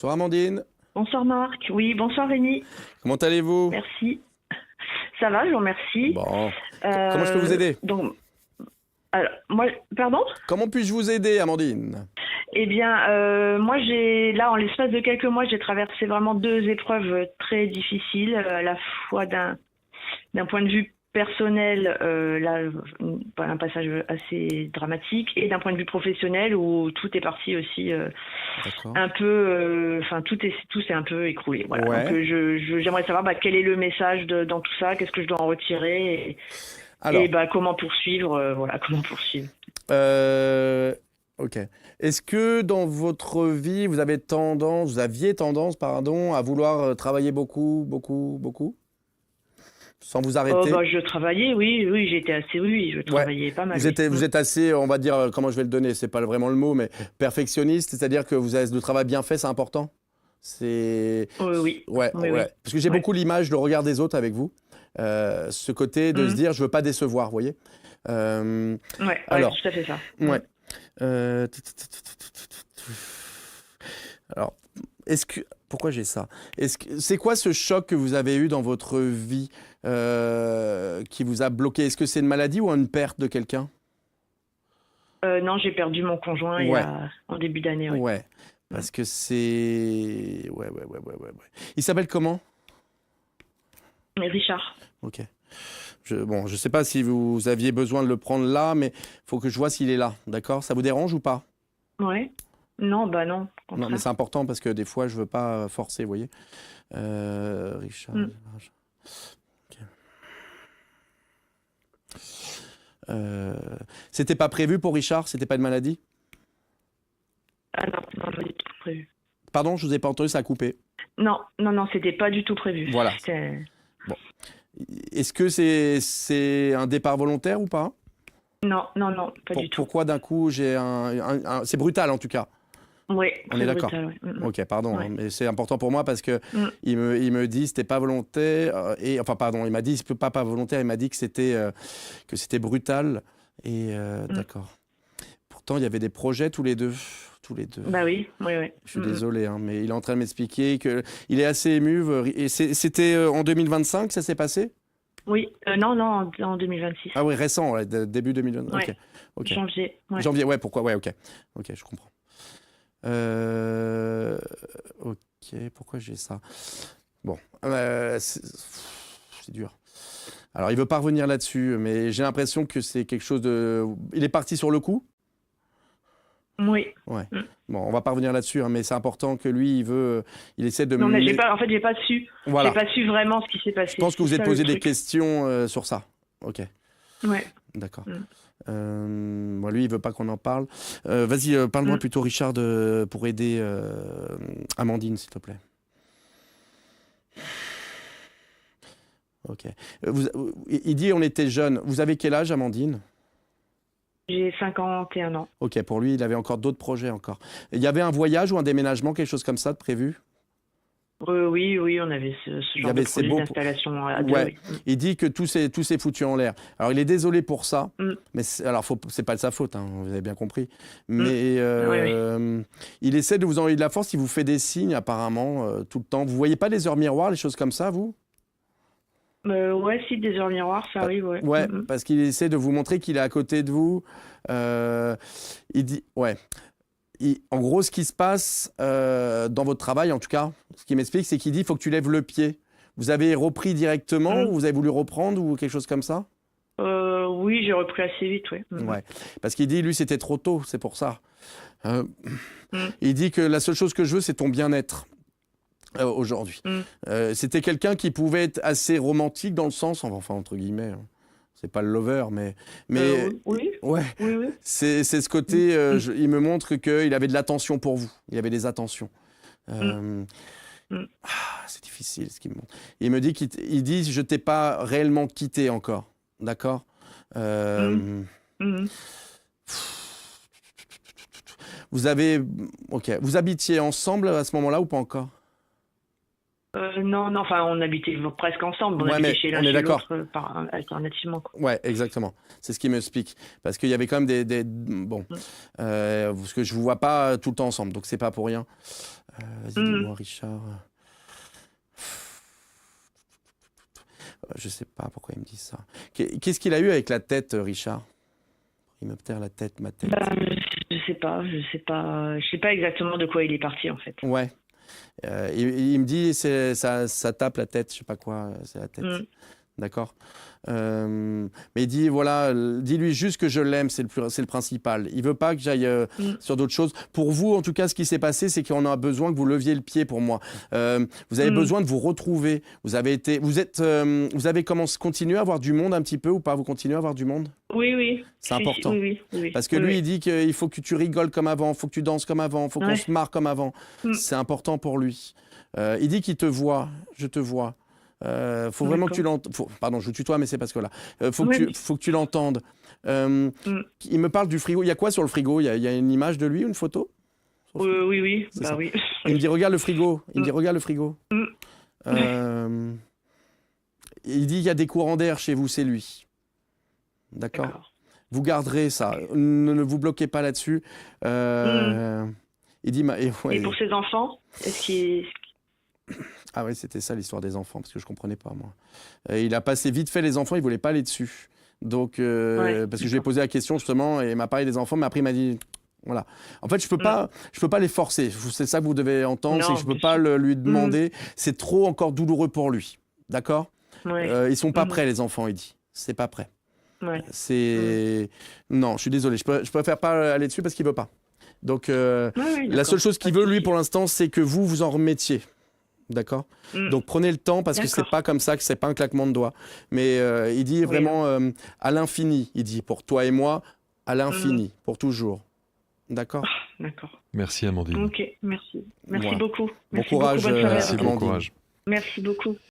Bonsoir Amandine, Bonsoir Marc, oui, bonsoir Rémi, comment allez-vous? merci. Ça va, je vous remercie. Bon, comment je peux vous aider? Donc, alors, moi, pardon? Comment puis-je vous aider Amandine? Eh bien, moi, là, en l'espace de quelques mois, j'ai traversé vraiment deux épreuves très difficiles, à la fois d'un point de vue personnel, là, un passage assez dramatique, et d'un point de vue professionnel où tout est parti aussi D'accord. un peu, enfin tout s'est un peu écroulé. Voilà. Donc Ouais, j'aimerais savoir quel est le message dans tout ça, qu'est-ce que je dois en retirer et alors, comment poursuivre, voilà, comment poursuivre. euh, ok. Est-ce que dans votre vie, vous aviez tendance, pardon, à vouloir travailler beaucoup, beaucoup, beaucoup, sans vous Oh arrêter? je travaillais, oui, oui, j'étais assez, oui, je Ouais. travaillais pas mal, Vous oui. êtes, vous êtes assez, on va dire, comment je vais le donner, c'est pas vraiment le mot, mais perfectionniste, c'est-à-dire que vous avez le travail bien fait, c'est important? C'est... Oui, Ouais, oui, ouais. oui, Parce que j'ai ouais. beaucoup l'image, le regard des autres avec vous. Ce côté de se Mm. dire, je veux pas décevoir, vous voyez. Euh, Ouais, ouais, alors, tout à fait ça. Mm. ouais. Euh, alors, pourquoi j'ai ça? C'est quoi ce choc que vous avez eu dans votre vie qui vous a bloqué? Est-ce que c'est une maladie ou une perte de quelqu'un? Non, j'ai perdu mon conjoint Ouais, en début d'année, ouais. ouais. Mm. Parce que c'est... Ouais, ouais, ouais, ouais, ouais, ouais. Il s'appelle comment? Mais Richard. Ok. Bon, je sais pas si vous aviez besoin de le prendre là, mais faut que je vois s'il est là, d'accord? Ça vous dérange ou pas? Ouais. Non, bah non, au Non, mais contraire. c'est important parce que des fois, je veux pas forcer, vous voyez. Richard. Mm. Ok. Euh, C'était pas prévu pour Richard? C'était pas une maladie? Ah non, non, pas du tout prévu. Pardon, je vous ai pas entendu, ça a coupé. Non, non, non, c'était pas du tout prévu. Voilà. C'était... Bon. Est-ce que c'est un départ volontaire ou pas? Non, non, non, pas du tout. Pourquoi d'un coup j'ai c'est brutal en tout cas. Oui, On est très d'accord. brutal, ouais. Ok, pardon, hein, Ouais. mais c'est important pour moi parce que Mm, il me dit c'était pas volontaire et enfin pardon, il m'a dit c'est pas volontaire, il m'a dit que c'était brutal et mm. d'accord. Pourtant il y avait des projets tous les deux. Bah oui, oui, oui. Je suis Mm, mm. désolé, hein, mais il est en train de m'expliquer que il est assez ému et c'était en 2025 que ça s'est passé? Oui, non, non, en 2026. Ah oui, récent, ouais, début 2020. Ouais, Ok, ok. janvier, ouais. Janvier, ouais, pourquoi? Ouais, ok, ok, je comprends. Euh, Ok, pourquoi j'ai ça? Bon, c'est dur. Alors, il veut pas revenir là-dessus, mais j'ai l'impression que c'est quelque chose de... Il est parti sur le coup? Oui. Ouais. Mm. Bon, on va pas revenir là-dessus, hein, mais c'est important que lui, il essaie de... Non, mais en fait, j'ai pas su. J'ai Voilà. pas su vraiment ce qui s'est Je passé. pense que C'est vous êtes ça le posé des truc. questions sur ça. Ok, Ouais. d'accord. Mm, Moi, lui, il veut pas qu'on en parle. Vas-y, parle-moi mm. plutôt, Richard, pour aider Amandine, s'il te plaît. Ok. Il dit on était jeunes. Vous avez quel âge, Amandine? J'ai 51 ans. Ok, pour lui, il avait encore d'autres projets encore. Il y avait un voyage ou un déménagement, quelque chose comme ça de prévu? Oui, oui, on avait ce Il y genre de avait ces projet beaux... d'installation à deux, Ouais. oui. Il dit que tout s'est foutu en l'air. Alors, il est désolé pour ça, Mm, mais alors, c'est pas de sa faute, hein, vous avez bien compris. mm, mm. Mais Oui, oui. il essaie de vous envoyer de la force, il vous fait des signes, apparemment, tout le temps. Vous voyez pas les heures miroirs, les choses comme ça, vous? Ouais, si, des heures miroirs, ça arrive, ouais. Ouais, Mm, parce qu'il essaie de vous montrer qu'il est à côté de vous. Euh, il dit, ouais. En gros, ce qui se passe dans votre travail, en tout cas, ce qu'il m'explique, c'est qu'il dit, il faut que tu lèves le pied. Vous avez repris directement ou mm. vous avez voulu reprendre ou quelque chose comme ça? Oui, j'ai repris assez vite, oui. Mm, Ouais. Parce qu'il dit, lui, c'était trop tôt, c'est pour ça. Euh, mm, il dit que la seule chose que je veux, c'est ton bien-être aujourd'hui. mm. C'était quelqu'un qui pouvait être assez romantique dans le sens, enfin, entre guillemets, hein. C'est pas le lover, mais Oui, oui, ouais, oui, oui. c'est ce Mm, côté, mm, il me montre qu'il avait de l'attention pour vous. Il avait des attentions. mm, Euh, mm, c'est difficile ce qu'il me montre. Il me dit il dit, je t'ai pas réellement quitté encore. D'accord? mm, Euh, mm. Vous avez, ok, vous habitiez ensemble à ce moment-là ou pas encore? Non, non, enfin, on habitait presque ensemble. On Ouais, mais habitait chez l'un, on est chez d'accord. l'autre, alternativement, quoi. Ouais, exactement. C'est ce qui m'explique. Parce qu'il y avait quand même bon, Mm. parce que je vous vois pas tout le temps ensemble, donc c'est pas pour rien. Vas-y, Mm. dis-moi, Richard. Je sais pas pourquoi il me dit ça. Qu'est-ce qu'il a eu avec la tête, Richard? Il me terre la tête, ma tête. Je sais pas exactement de quoi il est parti, en fait. Ouais. Il me dit, ça tape la tête, je sais pas quoi, c'est la tête. Mm. D'accord. Mais il dit, voilà, dis-lui juste que je l'aime, c'est le principal. Il veut pas que j'aille Mm. sur d'autres choses. Pour vous, en tout cas, ce qui s'est passé, c'est qu'on a besoin que vous leviez le pied pour moi. Vous avez Mm. besoin de vous retrouver. Vous avez continué à avoir du monde un petit peu ou pas? Vous continuez à avoir du monde? Oui, oui. C'est Si, si, important. oui. Parce que Oui, lui, oui. il dit qu'il faut que tu rigoles comme avant, il faut que tu danses comme avant, il faut qu'on Ouais. se marre comme avant. Mm. C'est important pour lui. Il dit qu'il te voit, je te vois. Faut vraiment que tu l'entendes. Pardon, je vous tutoie, mais c'est parce que là. Faut que tu l'entendes. Mm. Il me parle du frigo. Il y a quoi sur le frigo? Il y a une image de lui, une photo? Oui. C'est Bah ça. oui. Il me dit, regarde le frigo. Il me dit, Mm. regarde le frigo. Mm. Euh, il dit, il y a des courants d'air chez vous, c'est lui. D'accord. D'accord. Vous garderez ça. Ne vous bloquez pas là-dessus. Il dit, ouais. Et pour ses enfants, est-ce qu'il... Ah oui, c'était ça l'histoire des enfants, parce que je comprenais pas, moi. Il a passé vite fait les enfants, il voulait pas aller dessus. Donc, parce que je lui ai posé la question, justement, et il m'a parlé des enfants, mais après, il m'a dit, voilà. En fait, je peux pas les forcer. C'est ça que vous devez entendre, c'est que je peux pas lui demander. C'est trop encore douloureux pour lui. D'accord? Ouais. Ils sont pas prêts, les enfants, il dit. C'est pas prêt. Ouais. Non, je suis désolé, je préfère pas aller dessus parce qu'il veut pas. Donc, Oui, la d'accord. seule chose qu'il veut, lui, pour l'instant, c'est que vous en remettiez. D'accord. Donc prenez le temps parce que c'est pas comme ça, que c'est pas un claquement de doigts. Mais il dit vraiment à l'infini. Il dit pour toi et moi à l'infini, pour toujours. D'accord. D'accord. Merci Amandine. Ok, merci. Merci Voilà. beaucoup. Bon Merci courage, beaucoup, bonne soirée. Merci, bon Amandine. courage. Merci beaucoup.